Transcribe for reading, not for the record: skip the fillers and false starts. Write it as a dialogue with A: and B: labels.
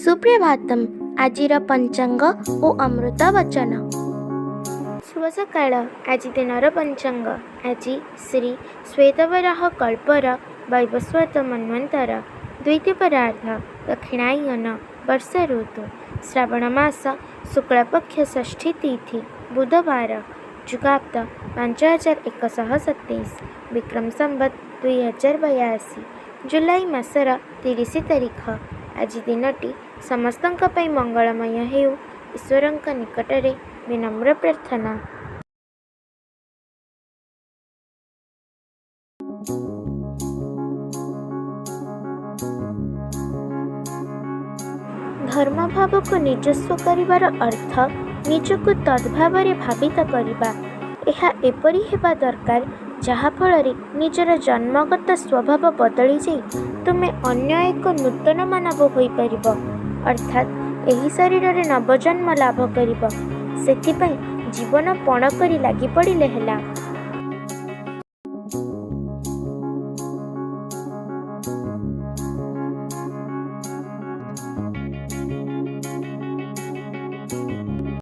A: ସୁପ୍ରଭାତମ୍। ଆଜିର ପଞ୍ଚାଙ୍ଗ ଓ ଅମୃତ ବଚନ। ଶୁଭ ସକାଳ। ଆଜି ଦିନର ପଞ୍ଚାଙ୍ଗ। ଆଜି ଶ୍ରୀ ଶ୍ୱେତବରାହ କଳ୍ପର ବୈବସ୍ୱତ ମନ୍ୱନ୍ତର ଦ୍ୱିତୀୟପରାର୍ଧ ଦକ୍ଷିଣାୟନ ବର୍ଷା ଋତୁ ଶ୍ରାବଣ ମାସ ଶୁକ୍ଳପକ୍ଷ ଷଷ୍ଠୀ ତିଥି ବୁଧବାର ଯୁଗାବ୍ଦ 5127 ବିକ୍ରମ ସମ୍ବତ 2082 ଜୁଲାଇ ମାସର 30 ତାରିଖ। ଆଜି ଦିନଟି ସମସ୍ତଙ୍କ ପାଇଁ ମଙ୍ଗଳମୟ ହେଉ, ଈଶ୍ୱରଙ୍କ ନିକଟରେ ବିନମ୍ର ପ୍ରାର୍ଥନା। ଧର୍ମଭାବକୁ ନିଜସ୍ୱ କରିବାର ଅର୍ଥ ନିଜକୁ ତଦ୍ଭାବରେ ଭାବିତ କରିବା। ଏହା ଏପରି ହେବା ଦରକାର ଯାହାଫଳରେ ନିଜର ଜନ୍ମଗତ ସ୍ୱଭାବ ବଦଳିଯାଇ ତୁମେ ଅନ୍ୟ ଏକ ନୂତନ ମାନବ ହୋଇପାରିବ, ଅର୍ଥାତ୍ ଏହି ଶରୀରରେ ନବଜନ୍ମ ଲାଭ କରିବ। ସେଥିପାଇଁ ଜୀବନ ପଣ କରି ଲାଗି ପଡ଼ିଲେ ହେଲା।